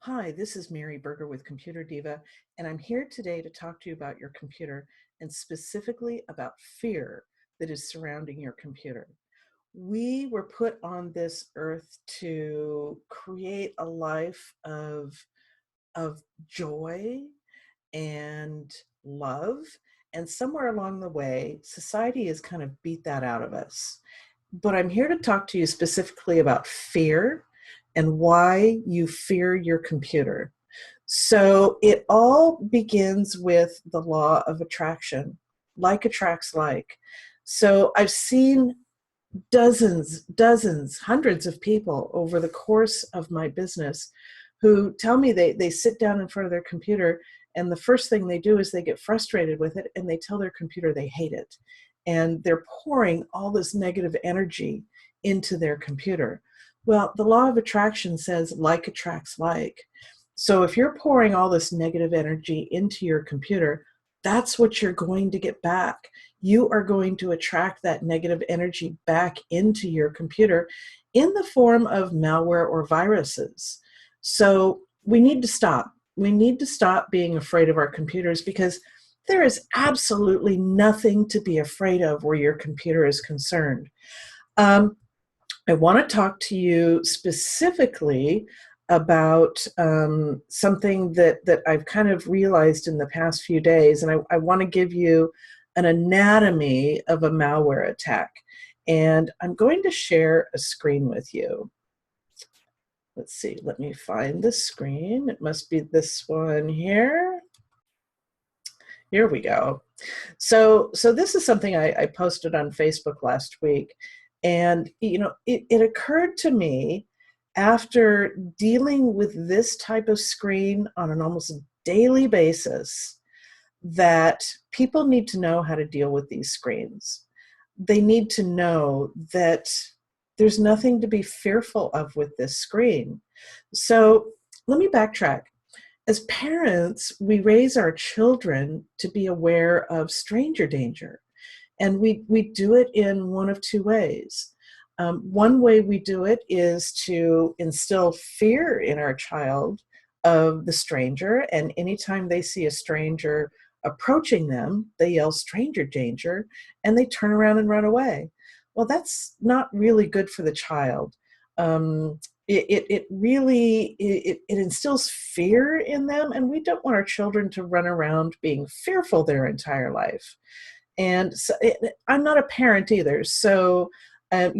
Hi, this is Mary Berger with ComputerDiva, and I'm here today to talk to you about your computer and specifically about fear that is surrounding your computer. We were put on this earth to create a life of joy and love, and somewhere along the way, society has kind of beat that out of us. But I'm here to talk to you specifically about fear and why you fear your computer. So it all begins with the law of attraction. Like attracts like. So I've seen dozens, hundreds of people over the course of my business who tell me they sit down in front of their computer and the first thing they do is they get frustrated with it and they tell their computer they hate it. And they're pouring all this negative energy into their computer. Well, the law of attraction says like attracts like. So if you're pouring all this negative energy into your computer, that's what you're going to get back. You are going to attract that negative energy back into your computer in the form of malware or viruses. So we need to stop. We need to stop being afraid of our computers because there is absolutely nothing to be afraid of where your computer is concerned. I want to talk to you specifically about something that I've kind of realized in the past few days, and I want to give you an anatomy of a malware attack. And I'm going to share a screen with you. Let's see, let me find the screen. It must be this one here. Here we go. So this is something I posted on Facebook last week. And, it occurred to me after dealing with this type of screen on an almost daily basis that people need to know how to deal with these screens. They need to know that there's nothing to be fearful of with this screen. So let me backtrack. As parents, we raise our children to be aware of stranger danger. And we do it in one of two ways. One way we do it is to instill fear in our child of the stranger. And anytime they see a stranger approaching them, they yell stranger danger, and they turn around and run away. Well, that's not really good for the child. It really instills fear in them, and we don't want our children to run around being fearful their entire life. And so I'm not a parent either, so I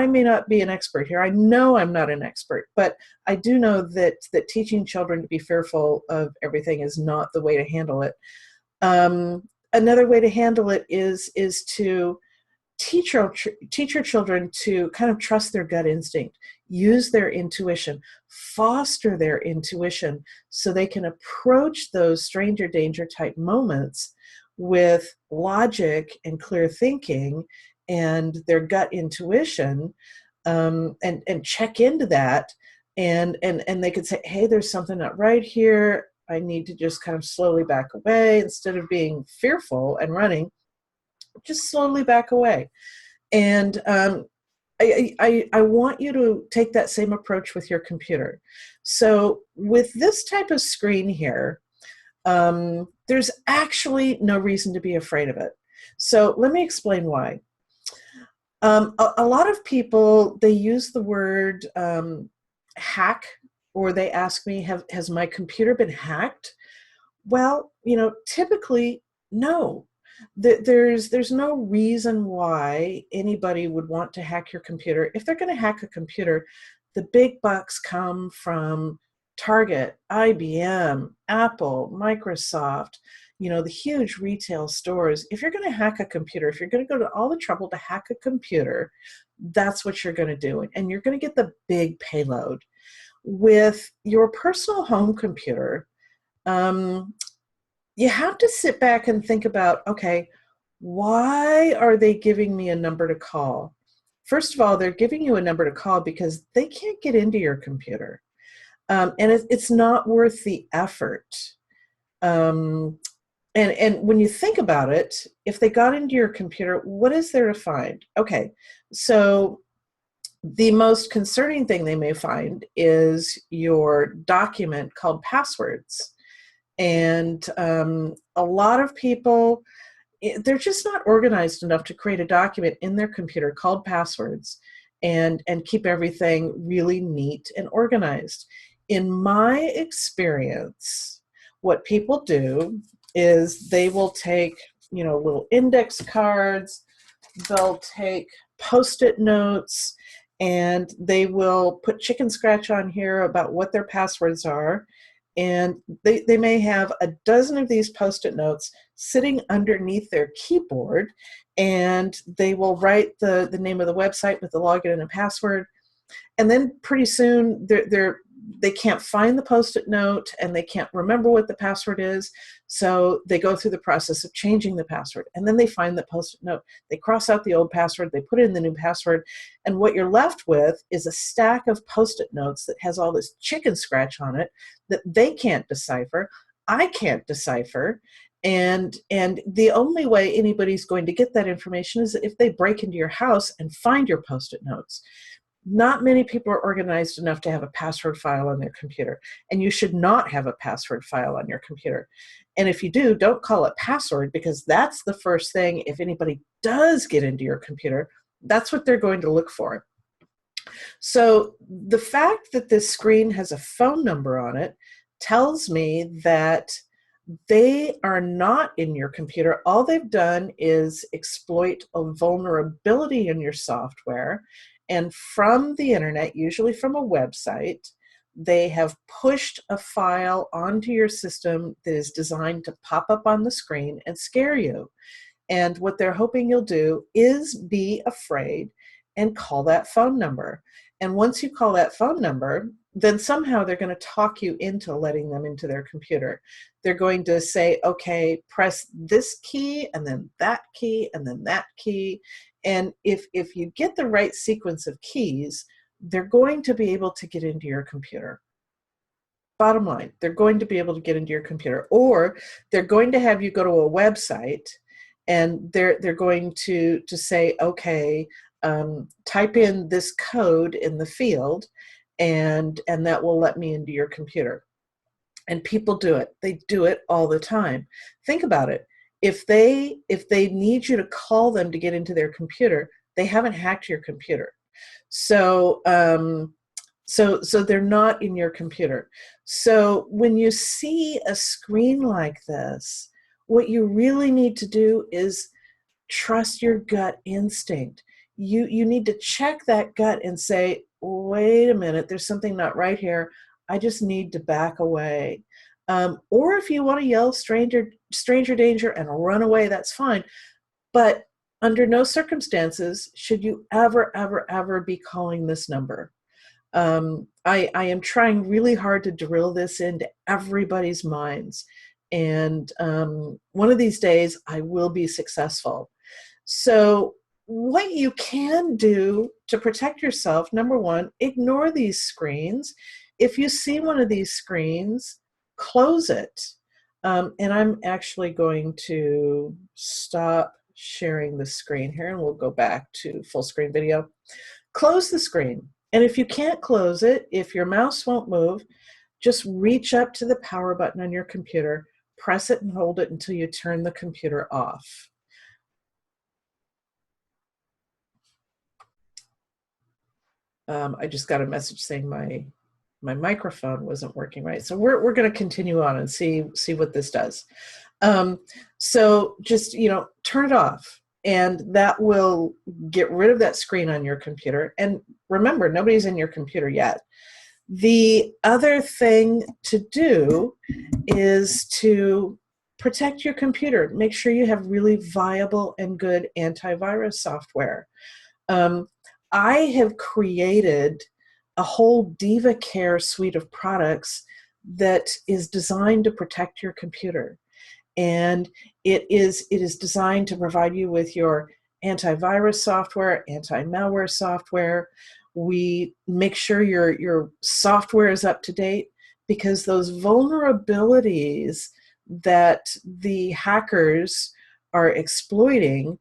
may not be an expert here. I know I'm not an expert, but I do know that teaching children to be fearful of everything is not the way to handle it. Another way to handle it is to teach your children to kind of trust their gut instinct, use their intuition, foster their intuition so they can approach those stranger danger type moments with logic and clear thinking and their gut intuition, and check into that, and they could say, hey, there's something not right here. I need to just kind of slowly back away instead of being fearful and running. Just slowly back away. And I want you to take that same approach with your computer. So with this type of screen here, there's actually no reason to be afraid of it. So let me explain why. A lot of people, they use the word hack, or they ask me, has my computer been hacked? Well, typically, no. There's no reason why anybody would want to hack your computer. If they're going to hack a computer, the big bucks come from Target, IBM, Apple, Microsoft, the huge retail stores. If you're going to hack a computer, if you're going to go to all the trouble to hack a computer, that's what you're going to do. And you're going to get the big payload. With your personal home computer, you have to sit back and think about, okay, why are they giving me a number to call? First of all, they're giving you a number to call because they can't get into your computer. And it's not worth the effort. And when you think about it, if they got into your computer, what is there to find? Okay, so The most concerning thing they may find is your document called passwords. And a lot of people, they're just not organized enough to create a document in their computer called passwords and keep everything really neat and organized. In my experience, what people do is they will take, little index cards, they'll take Post-it notes, and they will put chicken scratch on here about what their passwords are. And they may have a dozen of these Post-it notes sitting underneath their keyboard, and they will write the name of the website with the login and a password. And then pretty soon they can't find the Post-it note and they can't remember what the password is. So they go through the process of changing the password. And then they find the Post-it note. They cross out the old password, they put in the new password. And what you're left with is a stack of Post-it notes that has all this chicken scratch on it that they can't decipher. I can't decipher. And the only way anybody's going to get that information is if they break into your house and find your Post-it notes. Not many people are organized enough to have a password file on their computer, and you should not have a password file on your computer. And if you do, don't call it password, because that's the first thing. If anybody does get into your computer, that's what they're going to look for. So the fact that this screen has a phone number on it tells me that they are not in your computer. All they've done is exploit a vulnerability in your software. And from the internet, usually from a website, they have pushed a file onto your system that is designed to pop up on the screen and scare you. And what they're hoping you'll do is be afraid and call that phone number. And once you call that phone number, then somehow they're going to talk you into letting them into their computer. They're going to say, okay, press this key and then that key and then that key. And if you get the right sequence of keys, they're going to be able to get into your computer. Bottom line, they're going to be able to get into your computer, or they're going to have you go to a website and they're going to say, okay, type in this code in the field and that will let me into your computer. And people do it. They do it all the time. Think about it. If they need you to call them to get into their computer, they haven't hacked your computer. So so they're not in your computer. So when you see a screen like this, what you really need to do is trust your gut instinct. You need to check that gut and say, wait a minute, there's something not right here. I just need to back away. Or if you want to yell stranger danger and run away, that's fine. But under no circumstances should you ever be calling this number. I am trying really hard to drill this into everybody's minds. And one of these days I will be successful. So what you can do to protect yourself, number one, ignore these screens. If you see one of these screens, close it. And I'm actually going to stop sharing the screen here and we'll go back to full screen video. Close the screen. And if you can't close it, if your mouse won't move, just reach up to the power button on your computer, press it and hold it until you turn the computer off. I just got a message saying my microphone wasn't working right. So we're going to continue on and see what this does. So just, turn it off, and that will get rid of that screen on your computer. And remember, nobody's in your computer yet. The other thing to do is to protect your computer. Make sure you have really viable and good antivirus software. I have created a whole Diva Care suite of products that is designed to protect your computer. And it is designed to provide you with your antivirus software, anti-malware software. We make sure your software is up to date, because those vulnerabilities that the hackers are exploiting,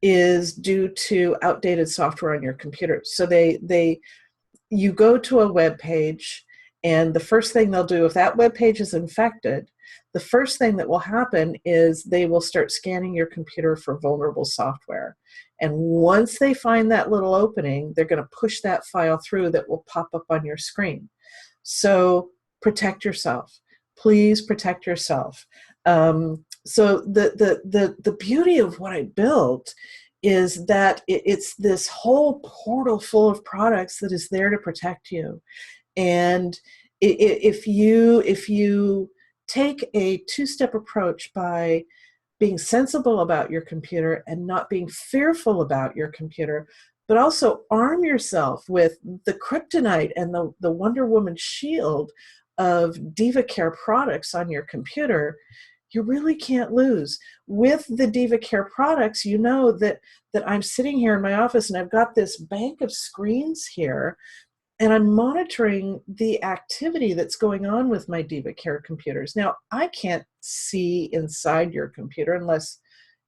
is due to outdated software on your computer. So you go to a web page, and the first thing they'll do, if that web page is infected, the first thing that will happen is they will start scanning your computer for vulnerable software. And once they find that little opening, they're going to push that file through that will pop up on your screen. So protect yourself. Please protect yourself. So the beauty of what I built is that it's this whole portal full of products that is there to protect you. And if you take a two-step approach by being sensible about your computer and not being fearful about your computer, but also arm yourself with the kryptonite and the Wonder Woman shield of DivaCare products on your computer, you really can't lose. With the DivaCare products, you know that I'm sitting here in my office and I've got this bank of screens here, and I'm monitoring the activity that's going on with my DivaCare computers. Now, I can't see inside your computer unless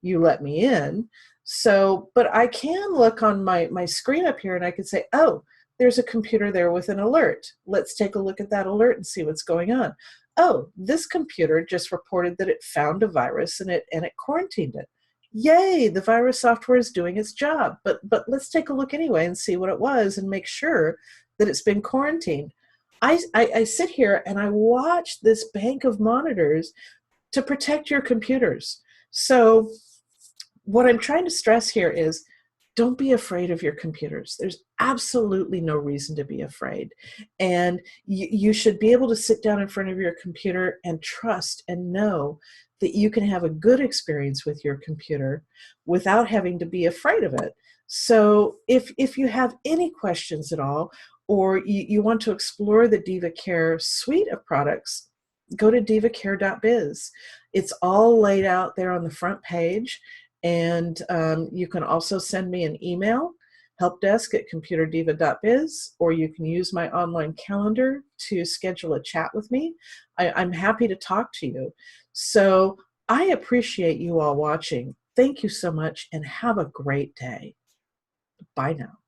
you let me in. So, but I can look on my screen up here and I can say, oh, there's a computer there with an alert. Let's take a look at that alert and see what's going on. Oh, this computer just reported that it found a virus and it quarantined it. Yay, the virus software is doing its job. But let's take a look anyway and see what it was and make sure that it's been quarantined. I sit here and I watch this bank of monitors to protect your computers. So what I'm trying to stress here is don't be afraid of your computers. There's absolutely no reason to be afraid. And you should be able to sit down in front of your computer and trust and know that you can have a good experience with your computer without having to be afraid of it. So if you have any questions at all, or you want to explore the DivaCare suite of products, go to divacare.biz. It's all laid out there on the front page. And you can also send me an email, helpdesk@computerdiva.biz, or you can use my online calendar to schedule a chat with me. I'm happy to talk to you. So I appreciate you all watching. Thank you so much and have a great day. Bye now.